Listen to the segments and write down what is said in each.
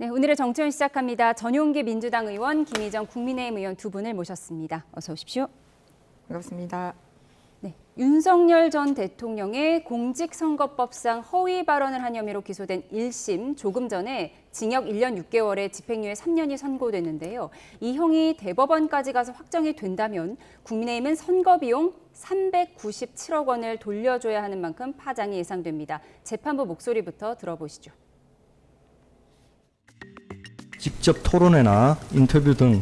네, 오늘의 정치원 시작합니다. 전용기 민주당 의원, 김희정 국민의힘 의원 두 분을 모셨습니다. 어서 오십시오. 반갑습니다. 네, 윤석열 전 대통령의 공직선거법상 허위 발언을 한 혐의로 기소된 1심 조금 전에 징역 1년 6개월에 집행유예 3년이 선고됐는데요. 이 형이 대법원까지 가서 확정이 된다면 국민의힘은 선거비용 397억 원을 돌려줘야 하는 만큼 파장이 예상됩니다. 재판부 목소리부터 들어보시죠. 직접 토론회나 인터뷰 등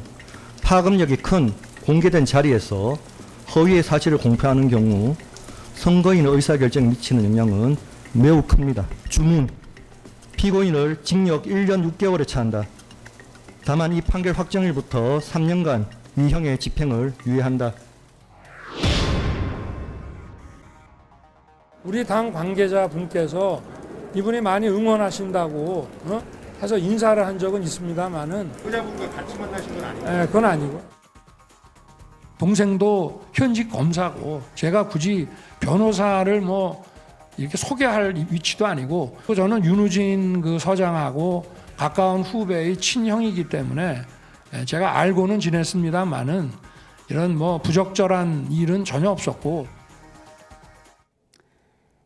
파급력이 큰 공개된 자리에서 허위의 사실을 공표하는 경우 선거인의 의사결정에 미치는 영향은 매우 큽니다. 주문, 피고인을 징역 1년 6개월에 처한다. 다만 이 판결 확정일부터 3년간 이 형의 집행을 유예한다. 우리 당 관계자분께서 이분이 많이 응원하신다고 해서 인사를 한 적은 있습니다만은 여자분과 같이 만나신 건 아니에요? 네, 그건 아니고 동생도 현직 검사고 제가 굳이 변호사를 뭐 이렇게 소개할 위치도 아니고 또 저는 윤우진 그 서장하고 가까운 후배의 친형이기 때문에 제가 알고는 지냈습니다만은 이런 뭐 부적절한 일은 전혀 없었고.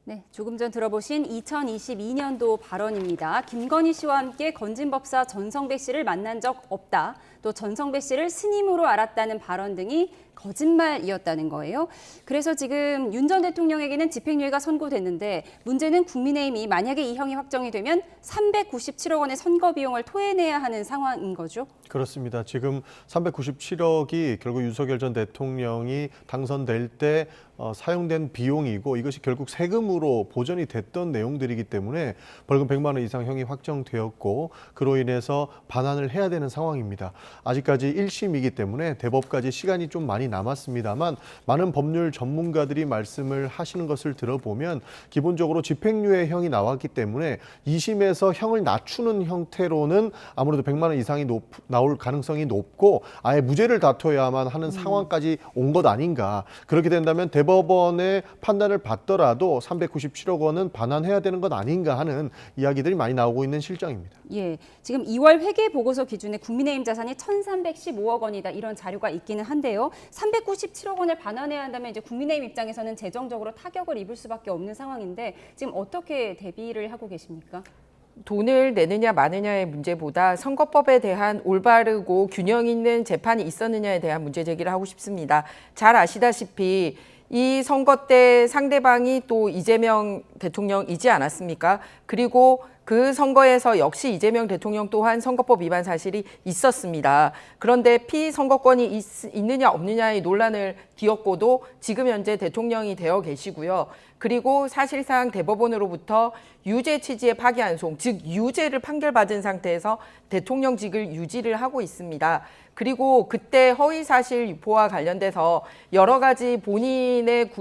네, 조금 전 들어보신 2022년도 발언입니다. 김건희 씨와 함께 건진법사 전성배 씨를 만난 적 없다. 또 전성배 씨를 스님으로 알았다는 발언 등이 거짓말이었다는 거예요. 그래서 지금 윤 전 대통령에게는 집행유예가 선고됐는데 문제는 국민의힘이 만약에 이 형이 확정이 되면 397억 원의 선거 비용을 토해내야 하는 상황인 거죠. 그렇습니다. 지금 397억이 결국 윤석열 전 대통령이 당선될 때 사용된 비용이고 이것이 결국 세금으로 보전이 됐던 내용들이기 때문에 벌금 100만 원 이상 형이 확정되었고 그로 인해서 반환을 해야 되는 상황입니다. 아직까지 1심이기 때문에 대법까지 시간이 좀 많이 남았습니다만 많은 법률 전문가들이 말씀을 하시는 것을 들어보면 기본적으로 집행유예형이 나왔기 때문에 2심에서 형을 낮추는 형태로는 아무래도 100만 원 이상이 나올 가능성이 높고 아예 무죄를 다퉈야만 하는 상황까지 온 것 아닌가. 그렇게 된다면 대법원의 판단을 받더라도 397억 원은 반환해야 되는 것 아닌가 하는 이야기들이 많이 나오고 있는 실정입니다. 예, 지금 2월 회계 보고서 기준에 국민의힘 자산이 1,315억 원이다 이런 자료가 있기는 한데요. 397억 원을 반환해야 한다면 이제 국민의힘 입장에서는 재정적으로 타격을 입을 수밖에 없는 상황인데 지금 어떻게 대비를 하고 계십니까? 돈을 내느냐 마느냐의 문제보다 선거법에 대한 올바르고 균형 있는 재판이 있었느냐에 대한 문제 제기를 하고 싶습니다. 잘 아시다시피 이 선거 때 상대방이 또 이재명 대통령이지 않았습니까? 그리고 그 선거에서 역시 이재명 대통령 또한 선거법 위반 사실이 있었습니다. 그런데 피선거권이 있느냐 없느냐의 논란을 뒤엎고도 지금 현재 대통령이 되어 계시고요. 그리고 사실상 대법원으로부터 유죄 취지의 파기환송, 즉 유죄를 판결받은 상태에서 대통령직을 유지를 하고 있습니다. 그리고 그때 허위사실 유포와 관련돼서 여러 가지 본인의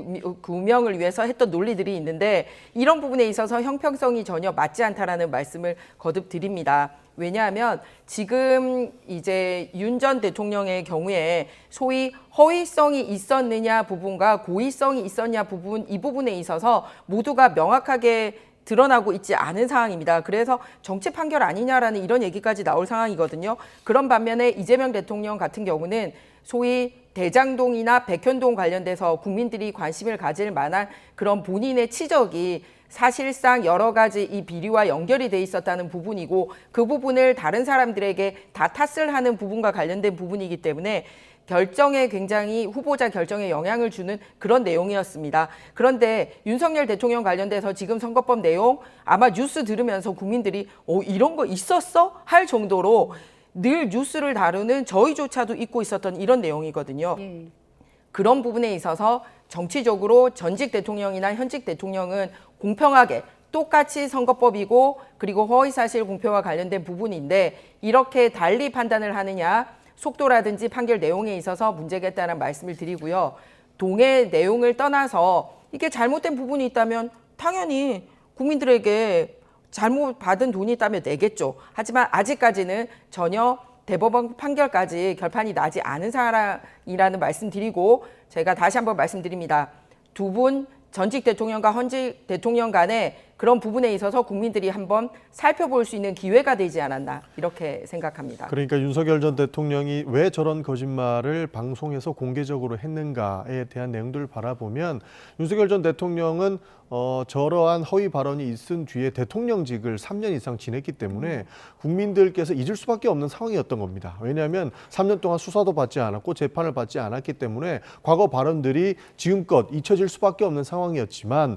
구명을 위해서 했던 논리들이 있는데 이런 부분에 있어서 형평성이 전혀 맞지 않다라는 말씀을 거듭 드립니다. 왜냐하면 지금 이제 윤 전 대통령의 경우에 소위 허위성이 있었느냐 부분과 고의성이 있었냐 부분 이 부분에 있어서 모두가 명확하게 드러나고 있지 않은 상황입니다. 그래서 정치 판결 아니냐라는 이런 얘기까지 나올 상황이거든요. 그런 반면에 이재명 대통령 같은 경우는 소위 대장동이나 백현동 관련돼서 국민들이 관심을 가질 만한 그런 본인의 치적이 사실상 여러 가지 이 비리와 연결이 돼 있었다는 부분이고 그 부분을 다른 사람들에게 다 탓을 하는 부분과 관련된 부분이기 때문에 결정에 굉장히 후보자 결정에 영향을 주는 그런 내용이었습니다. 그런데 윤석열 대통령 관련돼서 지금 선거법 내용 아마 뉴스 들으면서 국민들이 이런 거 있었어? 할 정도로 늘 뉴스를 다루는 저희조차도 잊고 있었던 이런 내용이거든요. 그런 부분에 있어서 정치적으로 전직 대통령이나 현직 대통령은 공평하게 똑같이 선거법이고 그리고 허위사실 공표와 관련된 부분인데 이렇게 달리 판단을 하느냐 속도라든지 판결 내용에 있어서 문제가 있다는 말씀을 드리고요. 동의 내용을 떠나서 이게 잘못된 부분이 있다면 당연히 국민들에게 잘못 받은 돈이 있다면 내겠죠. 하지만 아직까지는 전혀 대법원 판결까지 결판이 나지 않은 상황이라는 말씀 드리고 제가 다시 한번 말씀드립니다. 두 분 전직 대통령과 현직 대통령 간에 그런 부분에 있어서 국민들이 한번 살펴볼 수 있는 기회가 되지 않았나 이렇게 생각합니다. 그러니까 윤석열 전 대통령이 왜 저런 거짓말을 방송에서 공개적으로 했는가에 대한 내용들을 바라보면 윤석열 전 대통령은 저러한 허위 발언이 있은 뒤에 대통령직을 3년 이상 지냈기 때문에 국민들께서 잊을 수밖에 없는 상황이었던 겁니다. 왜냐하면 3년 동안 수사도 받지 않았고 재판을 받지 않았기 때문에 과거 발언들이 지금껏 잊혀질 수밖에 없는 상황이었지만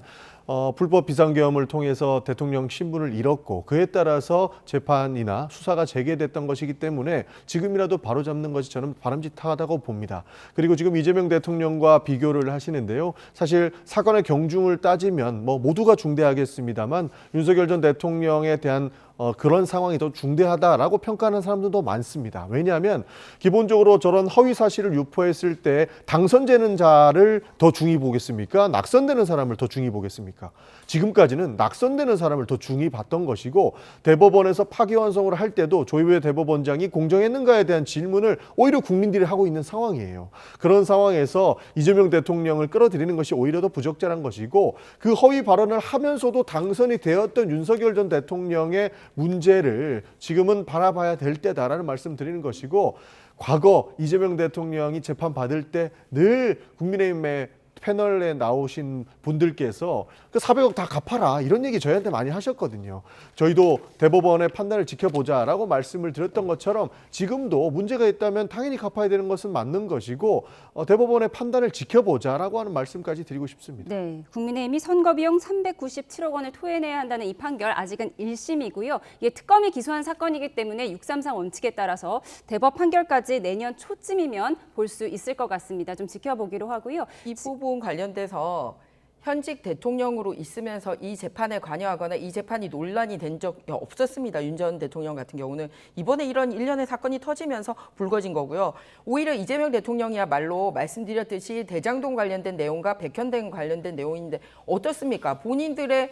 불법 비상계엄을 통해서 대통령 신분을 잃었고 그에 따라서 재판이나 수사가 재개됐던 것이기 때문에 지금이라도 바로잡는 것이 저는 바람직하다고 봅니다. 그리고 지금 이재명 대통령과 비교를 하시는데요. 사실 사건의 경중을 따지면 모두가 중대하겠습니다만 윤석열 전 대통령에 대한 그런 상황이 더 중대하다라고 평가하는 사람들도 많습니다. 왜냐하면 기본적으로 저런 허위 사실을 유포했을 때 당선되는 자를 더 중히 보겠습니까? 낙선되는 사람을 더 중히 보겠습니까? 지금까지는 낙선되는 사람을 더 중히 봤던 것이고 대법원에서 파기환송을 할 때도 조희회 대법원장이 공정했는가에 대한 질문을 오히려 국민들이 하고 있는 상황이에요. 그런 상황에서 이재명 대통령을 끌어들이는 것이 오히려 더 부적절한 것이고 그 허위 발언을 하면서도 당선이 되었던 윤석열 전 대통령의 문제를 지금은 바라봐야 될 때다라는 말씀 드리는 것이고 과거 이재명 대통령이 재판받을 때 늘 국민의힘의 패널에 나오신 분들께서 그 400억 다 갚아라 이런 얘기 저희한테 많이 하셨거든요. 저희도 대법원의 판단을 지켜보자라고 말씀을 드렸던 것처럼 지금도 문제가 있다면 당연히 갚아야 되는 것은 맞는 것이고 대법원의 판단을 지켜보자라고 하는 말씀까지 드리고 싶습니다. 네, 국민의힘이 선거비용 397억 원을 토해내야 한다는 이 판결 아직은 1심이고요. 이게 특검이 기소한 사건이기 때문에 633 원칙에 따라서 대법 판결까지 내년 초쯤이면 볼 수 있을 것 같습니다. 좀 지켜보기로 하고요. 이 부분 관련돼서 현직 대통령으로 있으면서 이 재판에 관여하거나 이 재판이 논란이 된 적이 없었습니다. 윤 전 대통령 같은 경우는 이번에 이런 일련의 사건이 터지면서 불거진 거고요. 오히려 이재명 대통령이야말로 말씀드렸듯이 대장동 관련된 내용과 백현등 관련된 내용인데 어떻습니까? 본인들의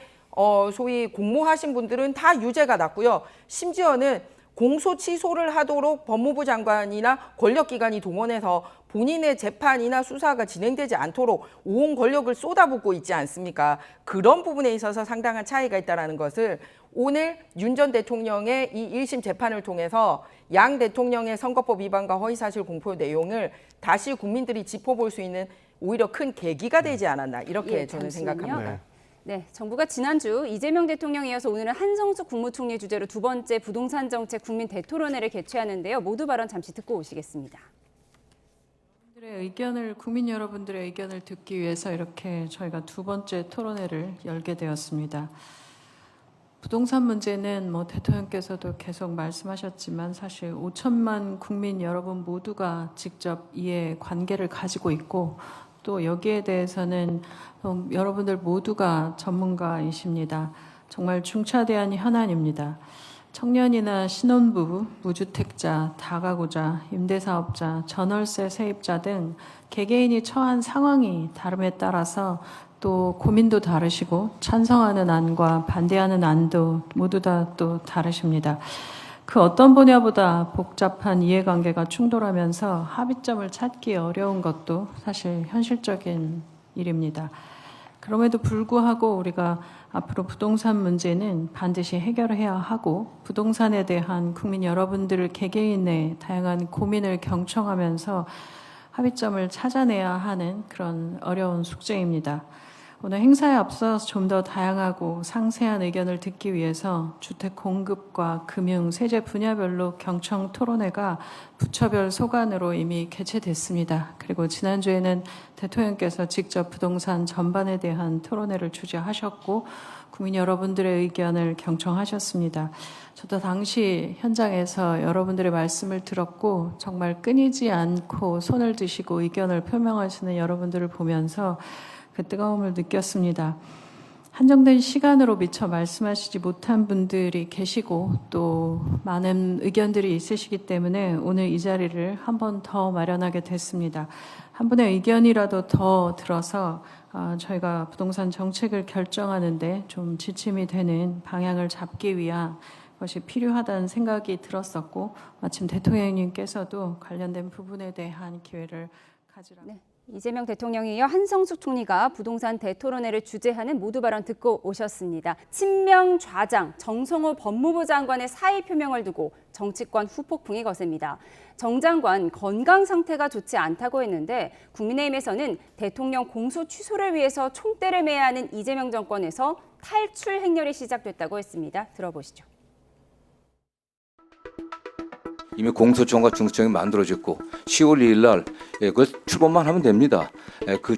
소위 공모하신 분들은 다 유죄가 났고요. 심지어는 공소 취소를 하도록 법무부 장관이나 권력기관이 동원해서 본인의 재판이나 수사가 진행되지 않도록 온 권력을 쏟아붓고 있지 않습니까? 그런 부분에 있어서 상당한 차이가 있다는 것을 오늘 윤 전 대통령의 이 1심 재판을 통해서 양 대통령의 선거법 위반과 허위사실 공표 내용을 다시 국민들이 짚어볼 수 있는 오히려 큰 계기가 되지 않았나 이렇게 저는 잠시만요. 생각합니다. 네, 정부가 지난주 이재명 대통령에 이어서 오늘은 한성숙 국무총리 주재로 두 번째 부동산 정책 국민 대토론회를 개최하는데요. 모두 발언 잠시 듣고 오시겠습니다. 국민 여러분들의 의견을 듣기 위해서 이렇게 저희가 두 번째 토론회를 열게 되었습니다. 부동산 문제는 대통령께서도 계속 말씀하셨지만 사실 5천만 국민 여러분 모두가 직접 이해 관계를 가지고 있고 또 여기에 대해서는 여러분들 모두가 전문가이십니다. 정말 중차대한 현안입니다. 청년이나 신혼부부, 무주택자, 다가구자, 임대사업자, 전월세 세입자 등 개개인이 처한 상황이 다름에 따라서 또 고민도 다르시고 찬성하는 안과 반대하는 안도 모두 다 또 다르십니다. 그 어떤 분야보다 복잡한 이해관계가 충돌하면서 합의점을 찾기 어려운 것도 사실 현실적인 일입니다. 그럼에도 불구하고 우리가 앞으로 부동산 문제는 반드시 해결해야 하고 부동산에 대한 국민 여러분들을 개개인의 다양한 고민을 경청하면서 합의점을 찾아내야 하는 그런 어려운 숙제입니다. 오늘 행사에 앞서 좀 더 다양하고 상세한 의견을 듣기 위해서 주택 공급과 금융, 세제 분야별로 경청 토론회가 부처별 소관으로 이미 개최됐습니다. 그리고 지난주에는 대통령께서 직접 부동산 전반에 대한 토론회를 주재하셨고 국민 여러분들의 의견을 경청하셨습니다. 저도 당시 현장에서 여러분들의 말씀을 들었고 정말 끊이지 않고 손을 드시고 의견을 표명하시는 여러분들을 보면서 그 뜨거움을 느꼈습니다. 한정된 시간으로 미처 말씀하시지 못한 분들이 계시고 또 많은 의견들이 있으시기 때문에 오늘 이 자리를 한 번 더 마련하게 됐습니다. 한 분의 의견이라도 더 들어서 저희가 부동산 정책을 결정하는데 좀 지침이 되는 방향을 잡기 위한 것이 필요하다는 생각이 들었었고 마침 대통령님께서도 관련된 부분에 대한 기회를 가지라고 이재명 대통령에 이어 한성숙 총리가 부동산 대토론회를 주재하는 모두 발언 듣고 오셨습니다. 친명 좌장 정성호 법무부 장관의 사의 표명을 두고 정치권 후폭풍이 거셉니다. 정 장관 건강 상태가 좋지 않다고 했는데 국민의힘에서는 대통령 공소 취소를 위해서 총대를 매야 하는 이재명 정권에서 탈출 행렬이 시작됐다고 했습니다. 들어보시죠. 이미 공소청과 중수청이 만들어졌고 10월 2일 날 그 출범만 하면 됩니다.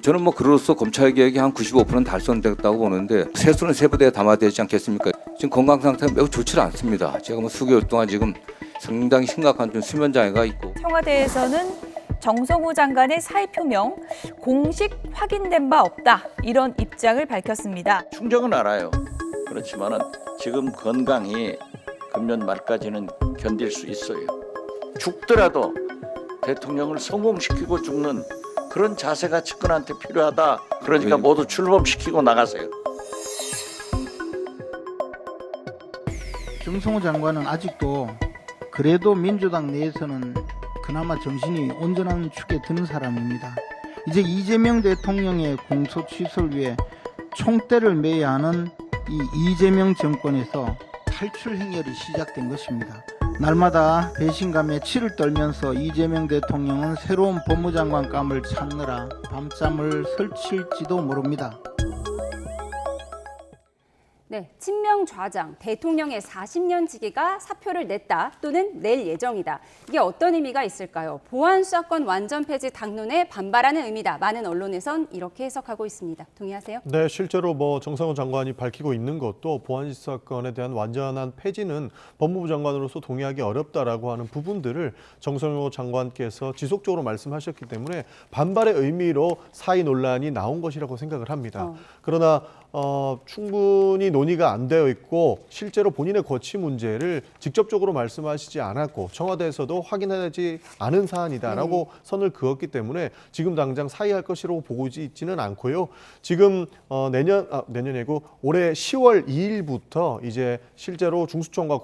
저는 뭐 그로써 검찰 개혁이 한 95%는 달성됐다고 보는데 세수는 세부대에 담아되지 않겠습니까? 지금 건강 상태가 매우 좋지 않습니다. 제가 뭐 수개월 동안 지금 상당히 심각한 좀 수면 장애가 있고. 청와대에서는 정성호 장관의 사의 표명 공식 확인된 바 없다 이런 입장을 밝혔습니다. 충정은 알아요. 그렇지만은 지금 건강이 금년 말까지는 견딜 수 있어요. 죽더라도 대통령을 성공시키고 죽는 그런 자세가 측근한테 필요하다. 그러니까 모두 출범시키고 나가세요. 정성호 장관은 아직도 그래도 민주당 내에서는 그나마 정신이 온전한 축에 드는 사람입니다. 이제 이재명 대통령의 공소 취소를 위해 총대를 매야 하는 이 이재명 정권에서 탈출 행렬이 시작된 것입니다. 날마다 배신감에 치를 떨면서 이재명 대통령은 새로운 법무장관감을 찾느라 밤잠을 설칠지도 모릅니다. 네, 친명 좌장, 대통령의 40년 지기가 사표를 냈다 또는 낼 예정이다. 이게 어떤 의미가 있을까요? 보안 수사권 완전 폐지 당론에 반발하는 의미다. 많은 언론에선 이렇게 해석하고 있습니다. 동의하세요? 네, 실제로 뭐 정성호 장관이 밝히고 있는 것도 보안 수사권에 대한 완전한 폐지는 법무부 장관으로서 동의하기 어렵다라고 하는 부분들을 정성호 장관께서 지속적으로 말씀하셨기 때문에 반발의 의미로 사의 논란이 나온 것이라고 생각을 합니다. 그러나 충분히 논의가 안 되어 있고 실제로 본인의 거취 문제를 직접적으로 말씀하시지 않았고 청와대에서도 확인하지 않은 사안이다라고 선을 그었기 때문에 지금 당장 사의할 것이라고 보고 있지는 않고요. 지금 내년이고 올해 10월 2일부터 이제 실제로 중수청과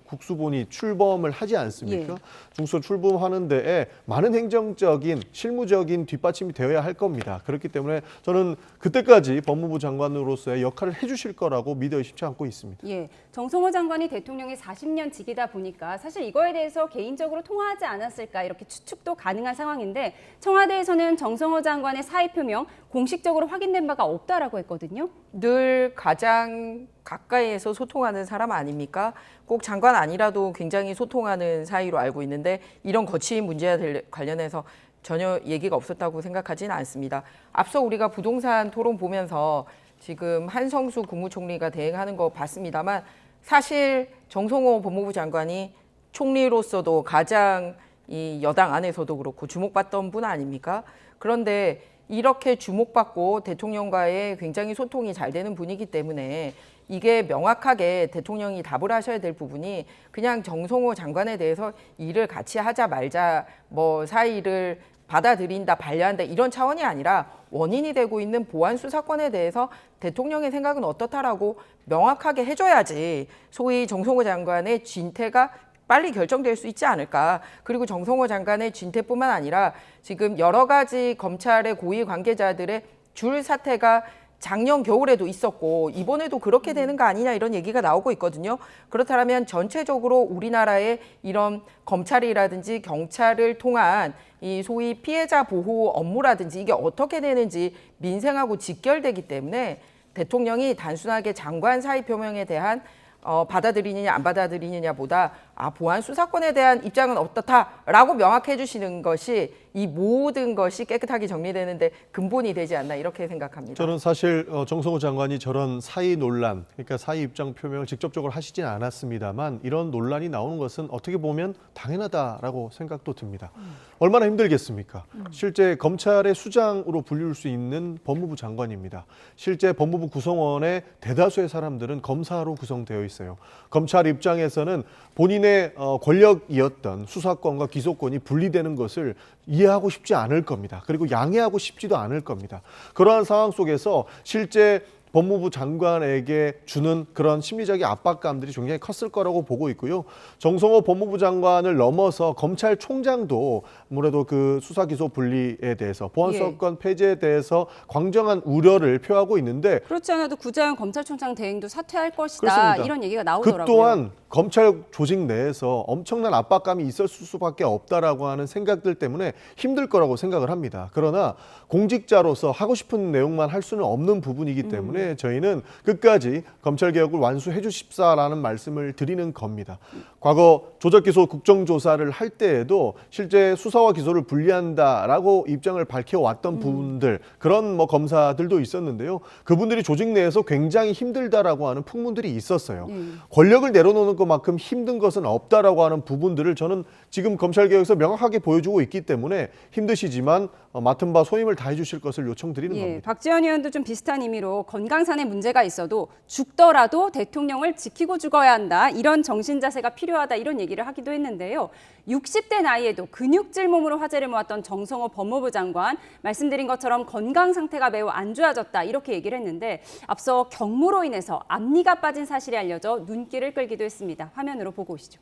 국수본이 출범을 하지 않습니까? 중수청 출범하는 데에 많은 행정적인 실무적인 뒷받침이 되어야 할 겁니다. 그렇기 때문에 저는 그때까지 법무부 장관으로서의 역할을 해주실 거라고 믿어 의심치 않고 있습니다. 예, 정성호 장관이 대통령의 40년 지기다 보니까 사실 이거에 대해서 개인적으로 통화하지 않았을까 이렇게 추측도 가능한 상황인데 청와대에서는 정성호 장관의 사의 표명 공식적으로 확인된 바가 없다라고 했거든요. 늘 가장 가까이에서 소통하는 사람 아닙니까? 꼭 장관 아니라도 굉장히 소통하는 사이로 알고 있는데 이런 거취 문제와 관련해서 전혀 얘기가 없었다고 생각하지는 않습니다. 앞서 우리가 부동산 토론 보면서 지금 한성수 국무총리가 대행하는 거 봤습니다만 사실 정성호 법무부 장관이 총리로서도 가장 이 여당 안에서도 그렇고 주목받던 분 아닙니까? 그런데 이렇게 주목받고 대통령과의 굉장히 소통이 잘 되는 분이기 때문에 이게 명확하게 대통령이 답을 하셔야 될 부분이 그냥 정성호 장관에 대해서 일을 같이 하자 말자 뭐 사의를 받아들인다 반려한다 이런 차원이 아니라 원인이 되고 있는 보안 수사권에 대해서 대통령의 생각은 어떻다라고 명확하게 해줘야지 소위 정성호 장관의 진퇴가 빨리 결정될 수 있지 않을까. 그리고 정성호 장관의 진퇴뿐만 아니라 지금 여러 가지 검찰의 고위 관계자들의 줄 사태가 작년 겨울에도 있었고 이번에도 그렇게 되는 거 아니냐 이런 얘기가 나오고 있거든요. 그렇다면 전체적으로 우리나라의 이런 검찰이라든지 경찰을 통한 이 소위 피해자 보호 업무라든지 이게 어떻게 되는지 민생하고 직결되기 때문에 대통령이 단순하게 장관 사의 표명에 대한 받아들이느냐 안 받아들이느냐보다 보안 수사권에 대한 입장은 어떻다라고 명확해 주시는 것이 이 모든 것이 깨끗하게 정리되는데 근본이 되지 않나 이렇게 생각합니다. 저는 사실 정성호 장관이 저런 사의 논란, 그러니까 사의 입장 표명을 직접적으로 하시진 않았습니다만 이런 논란이 나오는 것은 어떻게 보면 당연하다라고 생각도 듭니다. 얼마나 힘들겠습니까? 실제 검찰의 수장으로 불릴 수 있는 법무부 장관입니다. 실제 법무부 구성원의 대다수의 사람들은 검사로 구성되어 있어요. 검찰 입장에서는 본인의 권력이었던 수사권과 기소권이 분리되는 것을 이해하고 싶지 않을 겁니다. 그리고 양해하고 싶지도 않을 겁니다. 그러한 상황 속에서 실제 법무부 장관에게 주는 그런 심리적인 압박감들이 굉장히 컸을 거라고 보고 있고요. 정성호 법무부 장관을 넘어서 검찰총장도 아무래도 그 수사기소 분리에 대해서 보안수사권 폐지에 대해서 광정한 우려를 표하고 있는데 그렇지 않아도 구자영 검찰총장 대행도 사퇴할 것이다. 그렇습니다. 이런 얘기가 그 나오더라고요. 또한 검찰 조직 내에서 엄청난 압박감이 있을 수밖에 없다라고 하는 생각들 때문에 힘들 거라고 생각을 합니다. 그러나 공직자로서 하고 싶은 내용만 할 수는 없는 부분이기 때문에 저희는 끝까지 검찰개혁을 완수해 주십사라는 말씀을 드리는 겁니다. 과거 조작기소 국정조사를 할 때에도 실제 수사와 기소를 분리한다라고 입장을 밝혀왔던 부분들, 그런 뭐 검사들도 있었는데요. 그분들이 조직 내에서 굉장히 힘들다라고 하는 풍문들이 있었어요. 권력을 내려놓는 것만큼 힘든 것은 없다라고 하는 부분들을 저는 지금 검찰개혁에서 명확하게 보여주고 있기 때문에 힘드시지만 맡은 바 소임을 다해 주실 것을 요청드리는 겁니다. 박지원 의원도 좀 비슷한 의미로 건강상의 문제가 있어도 죽더라도 대통령을 지키고 죽어야 한다. 이런 정신 자세가 필요하다. 이런 얘기를 하기도 했는데요. 60대 나이에도 근육질 몸으로 화제를 모았던 정성호 법무부 장관, 말씀드린 것처럼 건강 상태가 매우 안 좋아졌다. 이렇게 얘기를 했는데 앞서 경무로 인해서 앞니가 빠진 사실이 알려져 눈길을 끌기도 했습니다. 화면으로 보고 오시죠.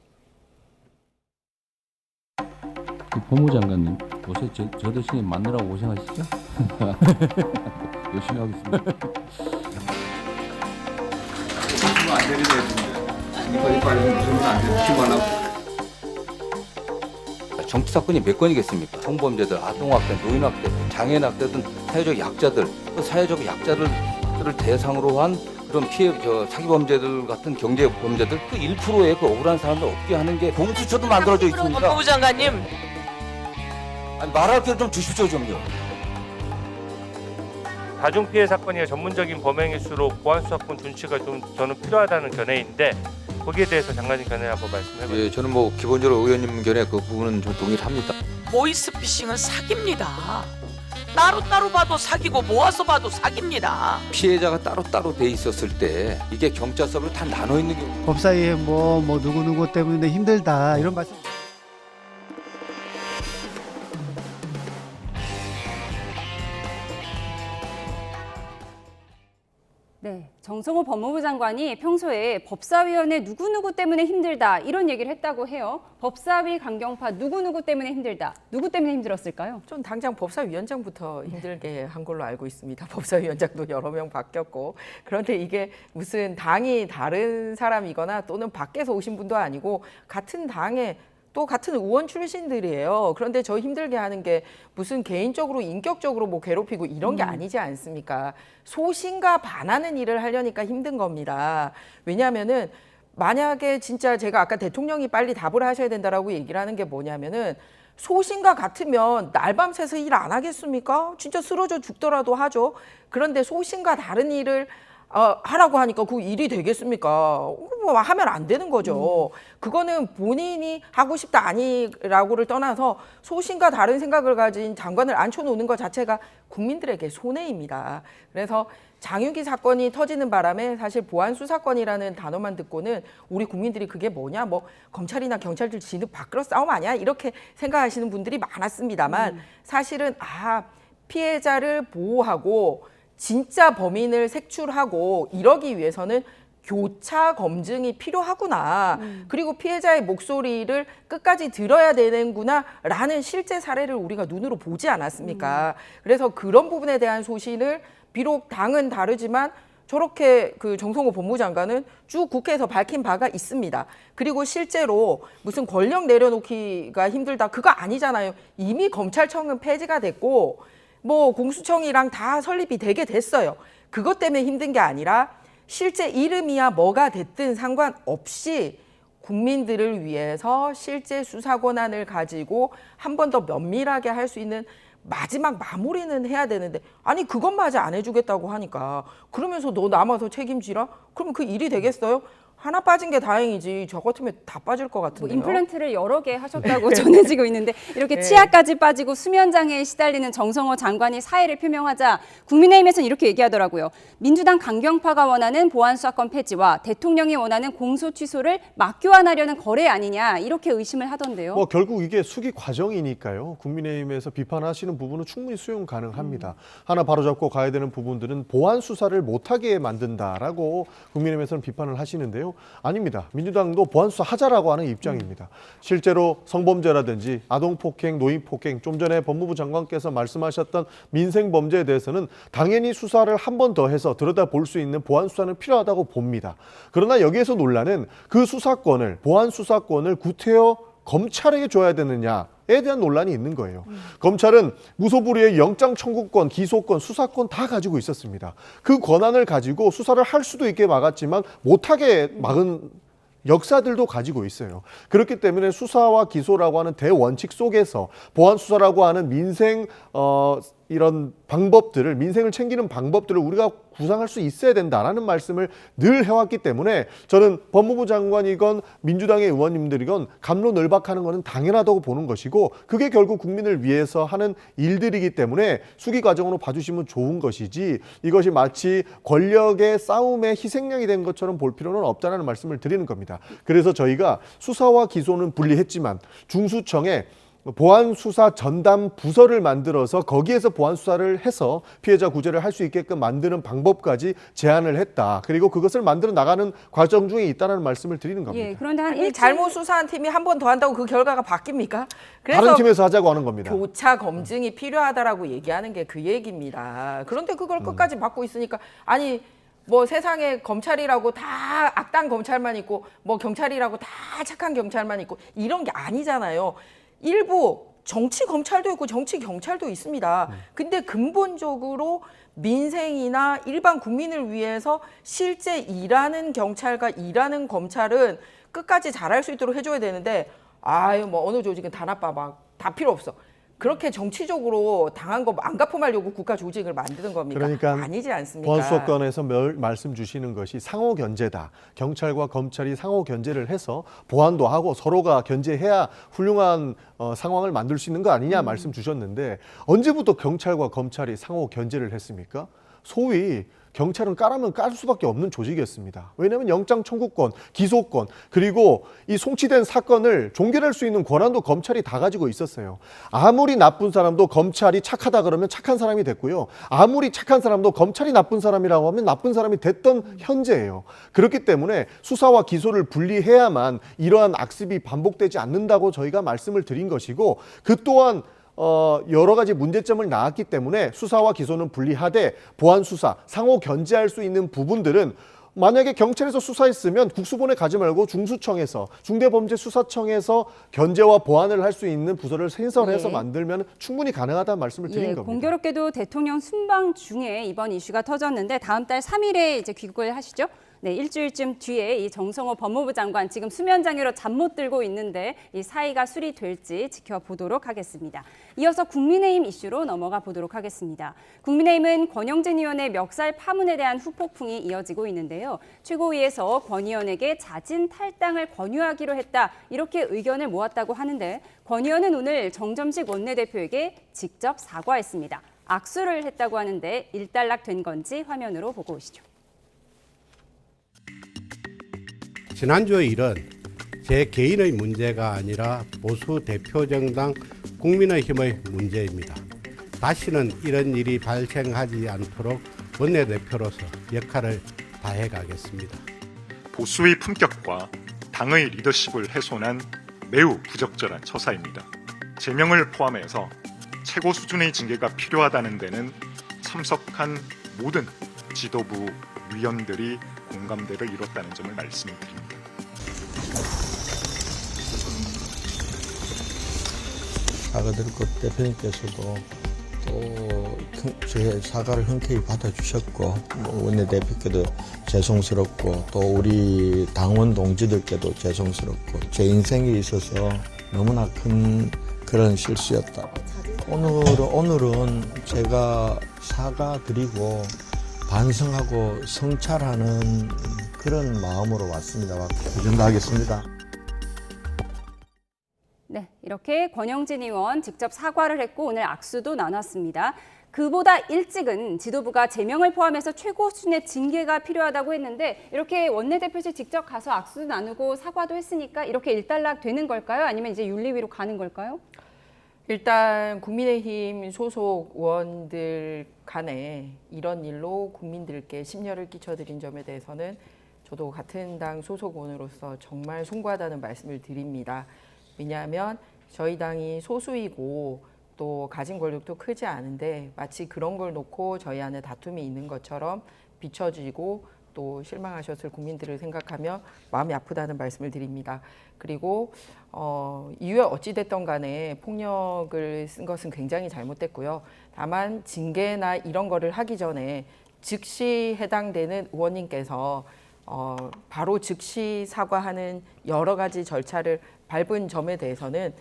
법무장관님, 요새 저 대신에 맞느라고 고생하시죠? 열심히 하겠습니다. 정치 사건이 몇 건이겠습니까? 성범죄들, 아동학대, 노인학대, 장애인학대든 사회적 약자들, 그 사회적 약자들을 대상으로 한 그런 사기 범죄들 같은 경제 범죄들 그 1%의 그 억울한 사람들 없게 하는 게 공수처도 만들어져 있습니다. 법무부 장관님. 아니, 말할 기회를 좀 주십시오, 좀요. 다중피해 사건이 전문적인 범행일수록 보안수사권 준치가 좀 저는 필요하다는 견해인데 거기에 대해서 장관님 견해 한번 말씀해보세요. 예, 저는 뭐 기본적으로 의원님 견해 그 부분은 좀 동의를 합니다. 보이스피싱은 사기입니다. 따로따로 봐도 사기고 모아서 봐도 사기입니다. 피해자가 따로따로 돼 있었을 때 이게 경찰서로 다 나눠 있는 경우. 법사위에 뭐 누구 때문에 힘들다 이런 말씀. 네, 정성호 법무부 장관이 평소에 법사위원회 누구누구 때문에 힘들다 이런 얘기를 했다고 해요. 법사위 강경파 누구누구 때문에 힘들다. 누구 때문에 힘들었을까요? 전 당장 법사위원장부터 힘들게 한 걸로 알고 있습니다. 법사위원장도 여러 명 바뀌었고. 그런데 이게 무슨 당이 다른 사람이거나 또는 밖에서 오신 분도 아니고 같은 당에 또 같은 의원 출신들이에요. 그런데 저 힘들게 하는 게 무슨 개인적으로 인격적으로 뭐 괴롭히고 이런 게 아니지 않습니까? 소신과 반하는 일을 하려니까 힘든 겁니다. 왜냐하면은 만약에 진짜 제가 아까 대통령이 빨리 답을 하셔야 된다라고 얘기를 하는 게 뭐냐면은 소신과 같으면 날밤 새서 일 안 하겠습니까? 진짜 쓰러져 죽더라도 하죠. 그런데 소신과 다른 일을 하라고 하니까 그 일이 되겠습니까? 뭐 하면 안 되는 거죠. 그거는 본인이 하고 싶다 아니라고를 떠나서 소신과 다른 생각을 가진 장관을 앉혀놓는 것 자체가 국민들에게 손해입니다. 그래서 장유기 사건이 터지는 바람에 사실 보안수사권이라는 단어만 듣고는 우리 국민들이 그게 뭐냐, 뭐 검찰이나 경찰들 진흙 밖으로 싸움 아니야? 이렇게 생각하시는 분들이 많았습니다만 사실은 피해자를 보호하고 진짜 범인을 색출하고 이러기 위해서는 교차 검증이 필요하구나. 그리고 피해자의 목소리를 끝까지 들어야 되는구나 라는 실제 사례를 우리가 눈으로 보지 않았습니까? 그래서 그런 부분에 대한 소신을 비록 당은 다르지만 저렇게 그 정성호 법무부 장관은 쭉 국회에서 밝힌 바가 있습니다. 그리고 실제로 무슨 권력 내려놓기가 힘들다 그거 아니잖아요. 이미 검찰청은 폐지가 됐고 뭐 공수처이랑 다 설립이 되게 됐어요. 그것 때문에 힘든 게 아니라 실제 이름이야 뭐가 됐든 상관없이 국민들을 위해서 실제 수사 권한을 가지고 한 번 더 면밀하게 할 수 있는 마지막 마무리는 해야 되는데 아니 그것마저 안 해주겠다고 하니까 그러면서 너 남아서 책임지라? 그러면 그 일이 되겠어요? 하나 빠진 게 다행이지. 저 같으면 다 빠질 것 뭐 같은데요. 임플란트를 여러 개 하셨다고 전해지고 있는데 이렇게 네. 치아까지 빠지고 수면장애에 시달리는 정성호 장관이 사의를 표명하자 국민의힘에서는 이렇게 얘기하더라고요. 민주당 강경파가 원하는 보안수사권 폐지와 대통령이 원하는 공소 취소를 맞교환하려는 거래 아니냐 이렇게 의심을 하던데요. 뭐 결국 이게 수기 과정이니까요. 국민의힘에서 비판하시는 부분은 충분히 수용 가능합니다. 하나 바로잡고 가야 되는 부분들은 보안 수사를 못하게 만든다라고 국민의힘에서는 비판을 하시는데요. 아닙니다. 민주당도 보안 수사 하자라고 하는 입장입니다. 실제로 성범죄라든지 아동폭행, 노인폭행, 좀 전에 법무부 장관께서 말씀하셨던 민생범죄에 대해서는 당연히 수사를 한 번 더 해서 들여다볼 수 있는 보안 수사는 필요하다고 봅니다. 그러나 여기에서 논란은 그 수사권을, 보안 수사권을 구태여 검찰에게 줘야 되느냐에 대한 논란이 있는 거예요. 검찰은 무소불위의 영장 청구권, 기소권, 수사권 다 가지고 있었습니다. 그 권한을 가지고 수사를 할 수도 있게 막았지만 못하게 막은 역사들도 가지고 있어요. 그렇기 때문에 수사와 기소라고 하는 대원칙 속에서 보안 수사라고 하는 민생 이런 방법들을, 민생을 챙기는 방법들을 우리가 구상할 수 있어야 된다라는 말씀을 늘 해왔기 때문에 저는 법무부 장관이건 민주당의 의원님들이건 갑론을박하는 것은 당연하다고 보는 것이고 그게 결국 국민을 위해서 하는 일들이기 때문에 수기 과정으로 봐주시면 좋은 것이지 이것이 마치 권력의 싸움의 희생양이 된 것처럼 볼 필요는 없다는 말씀을 드리는 겁니다. 그래서 저희가 수사와 기소는 분리했지만 중수청에 보안수사 전담 부서를 만들어서 거기에서 보안수사를 해서 피해자 구제를 할 수 있게끔 만드는 방법까지 제안을 했다. 그리고 그것을 만들어 나가는 과정 중에 있다는 말씀을 드리는 겁니다. 예, 그런데 한 아니, 잘못 수사한 팀이 한 번 더 한다고 그 결과가 바뀝니까? 그래서 다른 팀에서 하자고 하는 겁니다. 교차 검증이 필요하다라고 얘기하는 게 그 얘기입니다. 그런데 그걸 끝까지 막고 있으니까 아니 뭐 세상에 검찰이라고 다 악당 검찰만 있고 뭐 경찰이라고 다 착한 경찰만 있고 이런 게 아니잖아요. 일부 정치 검찰도 있고 정치 경찰도 있습니다. 근데 근본적으로 민생이나 일반 국민을 위해서 실제 일하는 경찰과 일하는 검찰은 끝까지 잘할 수 있도록 해줘야 되는데 아유 뭐 어느 조직은 다 나빠 막 다 필요 없어. 그렇게 정치적으로 당한 거 안 갚음하려고 국가 조직을 만드는 겁니까? 그러니까 아니지 않습니까? 보안수사권에서 말씀 주시는 것이 상호 견제다. 경찰과 검찰이 상호 견제를 해서 보안도 하고 서로가 견제해야 훌륭한 상황을 만들 수 있는 거 아니냐 말씀 주셨는데 언제부터 경찰과 검찰이 상호 견제를 했습니까? 소위 경찰은 까라면 깔 수밖에 없는 조직이었습니다. 왜냐하면 영장 청구권, 기소권, 그리고 이 송치된 사건을 종결할 수 있는 권한도 검찰이 다 가지고 있었어요. 아무리 나쁜 사람도 검찰이 착하다 그러면 착한 사람이 됐고요. 아무리 착한 사람도 검찰이 나쁜 사람이라고 하면 나쁜 사람이 됐던 현재예요. 그렇기 때문에 수사와 기소를 분리해야만 이러한 악습이 반복되지 않는다고 저희가 말씀을 드린 것이고 그 또한 여러 가지 문제점을 낳았기 때문에 수사와 기소는 분리하되 보안 수사, 상호 견제할 수 있는 부분들은 만약에 경찰에서 수사했으면 국수본에 가지 말고 중수청에서 중대범죄수사청에서 견제와 보완을 할 수 있는 부서를 신설해서 만들면 충분히 가능하다는 말씀을 드린 겁니다. 공교롭게도 대통령 순방 중에 이번 이슈가 터졌는데 다음 달 3일에 이제 귀국을 하시죠. 네, 일주일쯤 뒤에 이 정성호 법무부 장관 지금 수면장애로 잠 못 들고 있는데 이 사의가 수리될지 지켜보도록 하겠습니다. 이어서 국민의힘 이슈로 넘어가 보도록 하겠습니다. 국민의힘은 권영진 의원의 멱살 파문에 대한 후폭풍이 이어지고 있는데요. 최고위에서 권 의원에게 자진 탈당을 권유하기로 했다. 이렇게 의견을 모았다고 하는데 권 의원은 오늘 정점식 원내대표에게 직접 사과했습니다. 악수를 했다고 하는데 일단락된 건지 화면으로 보고 오시죠. 지난주의 일은 제 개인의 문제가 아니라 보수 대표정당 국민의힘의 문제입니다. 다시는 이런 일이 발생하지 않도록 원내대표로서 역할을 다해가겠습니다. 보수의 품격과 당의 리더십을 훼손한 매우 부적절한 처사입니다. 제명을 포함해서 최고 수준의 징계가 필요하다는 데는 참석한 모든 지도부 위원들이 공감대를 이뤘다는 점을 말씀드립니다. 사과드리고 대표님께서도 또 저의 사과를 흔쾌히 받아주셨고 원내대표께도 죄송스럽고 또 우리 당원 동지들께도 죄송스럽고 제 인생에 있어서 너무나 큰 그런 실수였다. 오늘은 제가 사과드리고 반성하고 성찰하는 그런 마음으로 왔습니다. 최선 다하겠습니다. 네, 이렇게 권영진 의원 직접 사과를 했고 오늘 악수도 나눴습니다. 그보다 일찍은 지도부가 제명을 포함해서 최고 수준의 징계가 필요하다고 했는데 이렇게 원내대표실 직접 가서 악수도 나누고 사과도 했으니까 이렇게 일단락 되는 걸까요? 아니면 이제 윤리위로 가는 걸까요? 일단 국민의힘 소속 의원들 간에 이런 일로 국민들께 심려를 끼쳐드린 점에 대해서는 저도 같은 당 소속 의원으로서 정말 송구하다는 말씀을 드립니다. 왜냐하면 저희 당이 소수이고 또 가진 권력도 크지 않은데 마치 그런 걸 놓고 저희 안에 다툼이 있는 것처럼 비춰지고 또 실망하셨을 국민들을 생각하며 마음이 아프다는 말씀을 드립니다. 그리고 이유가 어찌됐든 간에 폭력을 쓴 것은 굉장히 잘못됐고요. 다만 징계나 이런 거를 하기 전에 즉시 해당되는 의원님께서 바로 즉시 사과하는 여러 가지 절차를 밟은 점에 대해서는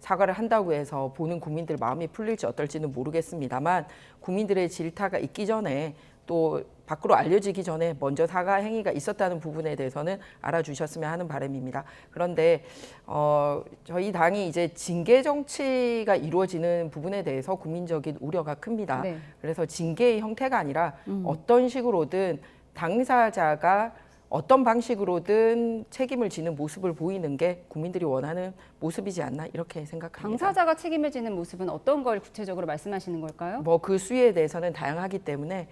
사과를 한다고 해서 보는 국민들 마음이 풀릴지 어떨지는 모르겠습니다만 국민들의 질타가 있기 전에 또 밖으로 알려지기 전에 먼저 사과 행위가 있었다는 부분에 대해서는 알아주셨으면 하는 바람입니다. 그런데 저희 당이 이제 징계 정치가 이루어지는 부분에 대해서 국민적인 우려가 큽니다. 네. 그래서 징계의 형태가 아니라 어떤 식으로든 당사자가 어떤 방식으로든 책임을 지는 모습을 보이는 게 국민들이 원하는 모습이지 않나 이렇게 생각합니다. 당사자가 책임을 지는 모습은 어떤 걸 구체적으로 말씀하시는 걸까요? 그 수위에 대해서는 다양하기 때문에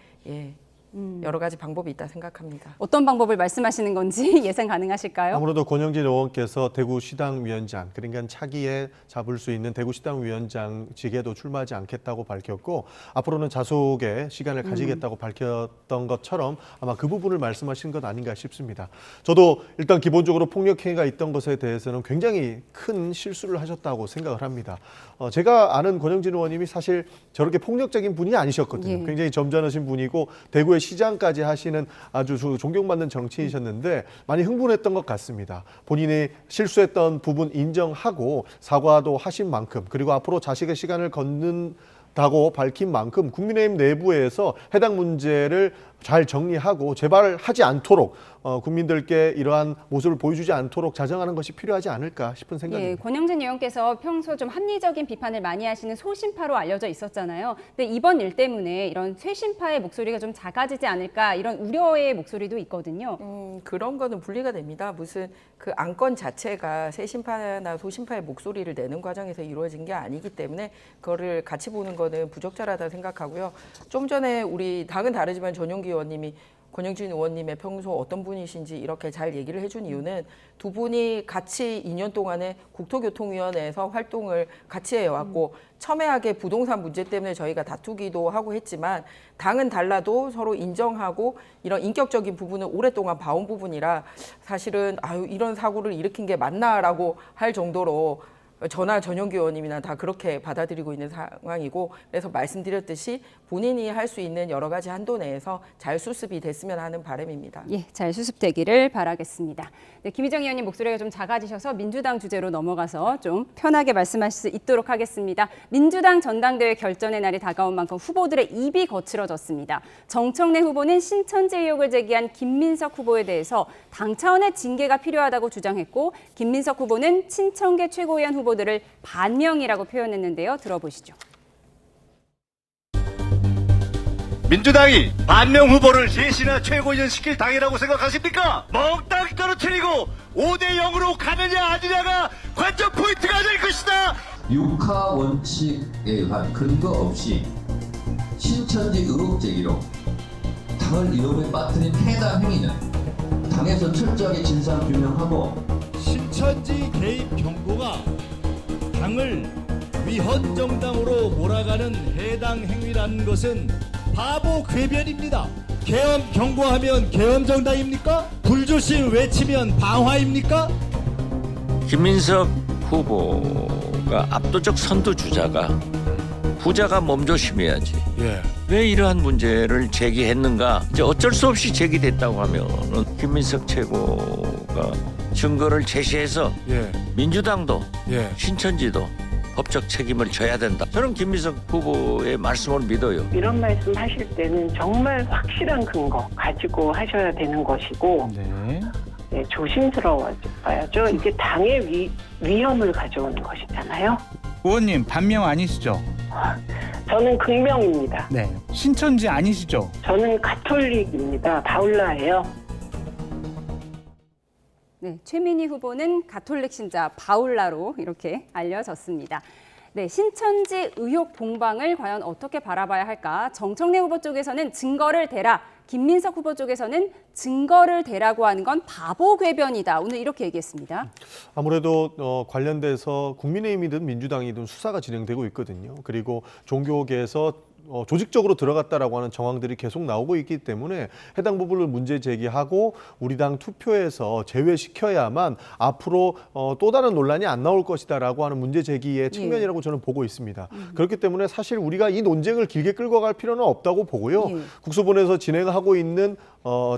여러 가지 방법이 있다 생각합니다. 어떤 방법을 말씀하시는 건지 예상 가능하실까요? 아무래도 권영진 의원께서 대구시당위원장, 그러니까 차기에 잡을 수 있는 대구시당위원장직에도 출마하지 않겠다고 밝혔고 앞으로는 자속의 시간을 가지겠다고 밝혔던 것처럼 아마 그 부분을 말씀하신 것 아닌가 싶습니다. 저도 일단 기본적으로 폭력 행위가 있던 것에 대해서는 굉장히 큰 실수를 하셨다고 생각을 합니다. 제가 아는 권영진 의원님이 사실 저렇게 폭력적인 분이 아니셨거든요. 예. 굉장히 점잖으신 분이고 대구의 시장까지 하시는 아주 존경받는 정치인이셨는데 많이 흥분했던 것 같습니다. 본인이 실수했던 부분 인정하고 사과도 하신 만큼 그리고 앞으로 자식의 시간을 걷는다고 밝힌 만큼 국민의힘 내부에서 해당 문제를 잘 정리하고 재발하지 않도록 국민들께 이러한 모습을 보여주지 않도록 자정하는 것이 필요하지 않을까 싶은 생각입니다. 권영진 의원께서 평소 좀 합리적인 비판을 많이 하시는 소신파로 알려져 있었잖아요. 근데 이번 일 때문에 이런 쇄신파의 목소리가 좀 작아지지 않을까 이런 우려의 목소리도 있거든요. 그런 거는 분리가 됩니다. 무슨 그 안건 자체가 쇄신파나 소신파의 목소리를 내는 과정에서 이루어진 게 아니기 때문에 그거를 같이 보는 거는 부적절하다 생각하고요. 좀 전에 우리 당은 다르지만 전용기 의원님이 권영진 의원님의 평소 어떤 분이신지 이렇게 잘 얘기를 해준 이유는 두 분이 같이 2년 동안에 국토교통위원회에서 활동을 같이 해왔고 첨예하게 부동산 문제 때문에 저희가 다투기도 하고 했지만 당은 달라도 서로 인정하고 이런 인격적인 부분을 오랫동안 봐온 부분이라 사실은 이런 사고를 일으킨 게 맞나라고 할 정도로 저나 전용기 의원님이나 다 그렇게 받아들이고 있는 상황이고 그래서 말씀드렸듯이 본인이 할 수 있는 여러 가지 한도 내에서 잘 수습이 됐으면 하는 바람입니다. 잘 수습되기를 바라겠습니다. 네, 김희정 의원님 목소리가 좀 작아지셔서 민주당 주제로 넘어가서 좀 편하게 말씀하실 수 있도록 하겠습니다. 민주당 전당대회 결전의 날이 다가온 만큼 후보들의 입이 거칠어졌습니다. 정청래 후보는 신천지 의혹을 제기한 김민석 후보에 대해서 당 차원의 징계가 필요하다고 주장했고 김민석 후보는 친청계 최고위원 후보들을 반명이라고 표현했는데요. 들어보시죠. 민주당이 반명 후보를 셋이나 최고위원 시킬 당이라고 생각하십니까? 멍땅 떨어뜨리고 5대0으로 가느냐 아니냐가 관전 포인트가 될 것이다. 육하 원칙에 의한 근거 없이 신천지 의혹 제기로 당을 위험에 빠뜨린 해당 행위는 당에서 철저하게 진상 규명하고 신천지 개입 경고가 당을 위헌 정당으로 몰아가는 해당 행위라는 것은 바보 궤변입니다. 계엄 경고하면 계엄 정당입니까? 불조심 외치면 방화입니까? 김민석 후보가 압도적 선두주자가 후자가 몸조심해야지. 왜 이러한 문제를 제기했는가? 이제 어쩔 수 없이 제기됐다고 하면은 김민석 최고가 증거를 제시해서 민주당도 신천지도 법적 책임을 져야 된다. 저는 김민석 후보의 말씀을 믿어요. 이런 말씀 하실 때는 정말 확실한 근거 가지고 하셔야 되는 것이고 네, 조심스러워야죠. 이게 당의 위험을 가져오는 것이잖아요. 의원님 반명 아니시죠? 저는 극명입니다. 네. 신천지 아니시죠? 저는 가톨릭입니다. 바울라예요. 네, 최민희 후보는 가톨릭 신자 바울라로 이렇게 알려졌습니다. 네, 신천지 의혹 공방을 과연 어떻게 바라봐야 할까? 정청래 후보 쪽에서는 증거를 대라, 김민석 후보 쪽에서는 증거를 대라고 하는 건 바보 궤변이다. 오늘 이렇게 얘기했습니다. 아무래도 관련돼서 국민의힘이든 민주당이든 수사가 진행되고 있거든요. 그리고 종교계에서 조직적으로 들어갔다라고 하는 정황들이 계속 나오고 있기 때문에 해당 부분을 문제 제기하고 우리 당 투표에서 제외시켜야만 앞으로 또 다른 논란이 안 나올 것이다라고 하는 문제 제기의 측면이라고 저는 보고 있습니다. 그렇기 때문에 사실 우리가 이 논쟁을 길게 끌고 갈 필요는 없다고 보고요. 국수본에서 진행하고 있는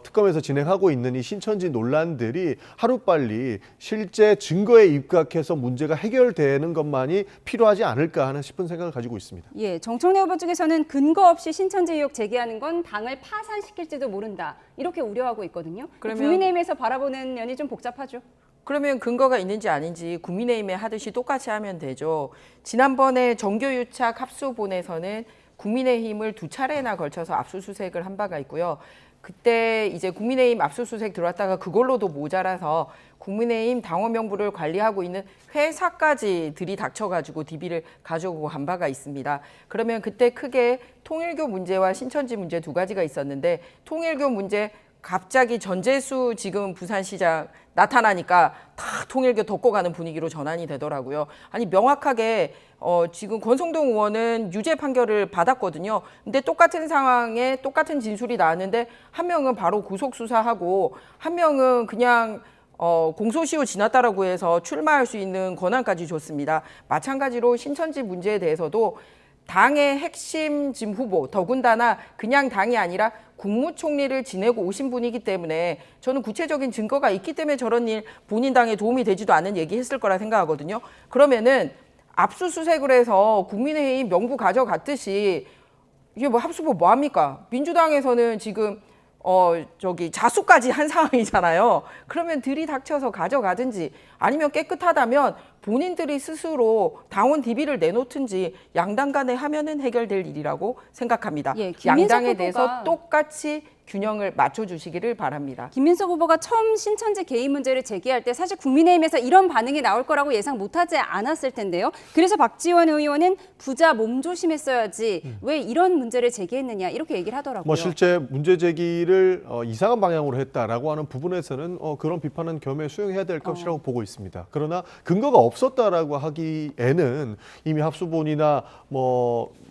특검에서 진행하고 있는 이 신천지 논란들이 하루빨리 실제 증거에 입각해서 문제가 해결되는 것만이 필요하지 않을까 하는 싶은 생각을 가지고 있습니다. 예, 정청래 후보 쪽에서는 근거 없이 신천지 의혹 제기하는 건 당을 파산시킬지도 모른다. 이렇게 우려하고 있거든요. 그러면 국민의힘에서 바라보는 면이 좀 복잡하죠. 그러면 근거가 있는지 아닌지 국민의힘에 하듯이 똑같이 하면 되죠. 지난번에 정교유착 합수본에서는 국민의힘을 2차례나 걸쳐서 압수수색을 한 바가 있고요. 그때 이제 국민의힘 압수수색 들어왔다가 그걸로도 모자라서 국민의힘 당원 명부를 관리하고 있는 회사까지 들이닥쳐가지고 DB를 가져오고 간 바가 있습니다. 그러면 그때 크게 통일교 문제와 신천지 문제 두 가지가 있었는데 통일교 문제 갑자기 전재수 지금 부산시장 나타나니까 다 통일교 덮고 가는 분위기로 전환이 되더라고요. 아니 명확하게 지금 권성동 의원은 유죄 판결을 받았거든요. 근데 똑같은 상황에 똑같은 진술이 나왔는데 한 명은 바로 구속 수사하고 한 명은 그냥 공소시효 지났다라고 해서 출마할 수 있는 권한까지 줬습니다. 마찬가지로 신천지 문제에 대해서도 당의 핵심 지금 후보, 더군다나 그냥 당이 아니라 국무총리를 지내고 오신 분이기 때문에 저는 구체적인 증거가 있기 때문에 저런 일 본인 당에 도움이 되지도 않는 얘기했을 거라 생각하거든요. 그러면은 압수수색을 해서 국민의힘 명부 가져갔듯이 이게 뭐 합수부 뭐 합니까? 민주당에서는 지금 자수까지 한 상황이잖아요. 그러면 들이닥쳐서 가져가든지 아니면 깨끗하다면 본인들이 스스로 당원 DB를 내놓든지 양당 간에 하면은 해결될 일이라고 생각합니다. 예, 양당에 대해서 똑같이 균형을 맞춰주시기를 바랍니다. 김민석 후보가 처음 신천지 개입 문제를 제기할 때 사실 국민의힘에서 이런 반응이 나올 거라고 예상 못하지 않았을 텐데요. 그래서 박지원 의원은 부자 몸조심했어야지 왜 이런 문제를 제기했느냐 이렇게 얘기를 하더라고요. 실제 문제 제기를 이상한 방향으로 했다라고 하는 부분에서는 그런 비판은 겸해 수용해야 될 것이라고 보고 있습니다. 그러나 근거가 없었다라고 하기에는 이미 합수본이나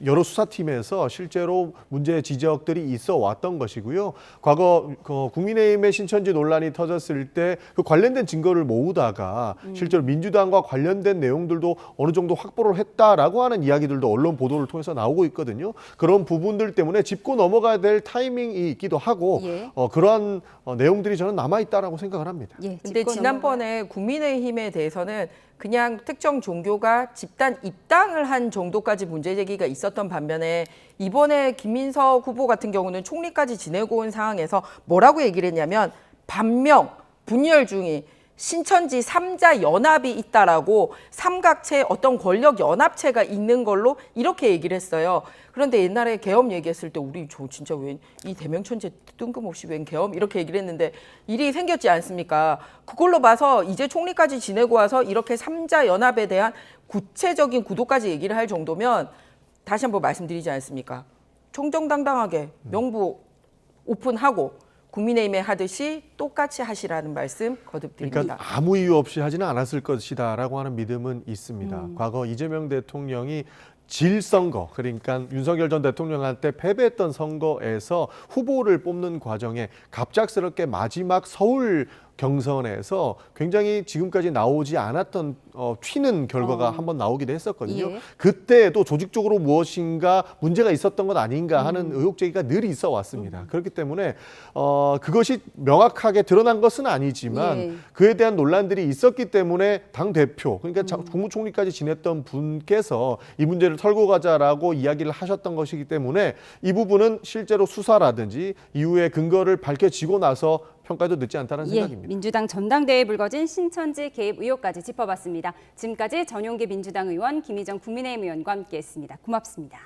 여러 수사팀에서 실제로 문제 지적들이 있어 왔던 것이고요. 과거 국민의힘의 신천지 논란이 터졌을 때 그 관련된 증거를 모으다가 실제로 민주당과 관련된 내용들도 어느 정도 확보를 했다라고 하는 이야기들도 언론 보도를 통해서 나오고 있거든요. 그런 부분들 때문에 짚고 넘어가야 될 타이밍이 있기도 하고 그러한 내용들이 저는 남아있다라고 생각을 합니다. 근데 지난번에 국민의힘에 대해서는 그냥 특정 종교가 집단 입당을 한 정도까지 문제 제기가 있었던 반면에 이번에 김민석 후보 같은 경우는 총리까지 지내고 온 상황에서 뭐라고 얘기를 했냐면 반명, 분열 중이 신천지 3자 연합이 있다라고 삼각체 어떤 권력 연합체가 있는 걸로 이렇게 얘기를 했어요. 그런데 옛날에 계엄 얘기했을 때 우리 진짜 웬 이 대명천재 뜬금없이 웬 계엄 이렇게 얘기를 했는데 일이 생겼지 않습니까? 그걸로 봐서 이제 총리까지 지내고 와서 이렇게 3자 연합에 대한 구체적인 구도까지 얘기를 할 정도면 다시 한번 말씀드리지 않습니까? 정정당당하게 명부 오픈하고 국민의힘에 하듯이 똑같이 하시라는 말씀 거듭드립니다. 그러니까 아무 이유 없이 하지는 않았을 것이다라고 하는 믿음은 있습니다. 과거 이재명 대통령이 질 선거, 그러니까 윤석열 전 대통령한테 패배했던 선거에서 후보를 뽑는 과정에 갑작스럽게 마지막 서울 경선에서 굉장히 지금까지 나오지 않았던 튀는 결과가 한번 나오기도 했었거든요. 예. 그때도 조직적으로 무엇인가 문제가 있었던 것 아닌가 하는 의혹 제기가 늘 있어 왔습니다. 그렇기 때문에 그것이 명확하게 드러난 것은 아니지만 예. 그에 대한 논란들이 있었기 때문에 당 대표, 그러니까 국무총리까지 지냈던 분께서 이 문제를 털고 가자라고 이야기를 하셨던 것이기 때문에 이 부분은 실제로 수사라든지 이후에 근거를 밝혀지고 나서 평가도 늦지 않다는 생각입니다. 민주당 전당대회에 불거진 신천지 개입 의혹까지 짚어봤습니다. 지금까지 전용기 민주당 의원, 김희정 국민의힘 의원과 함께했습니다. 고맙습니다.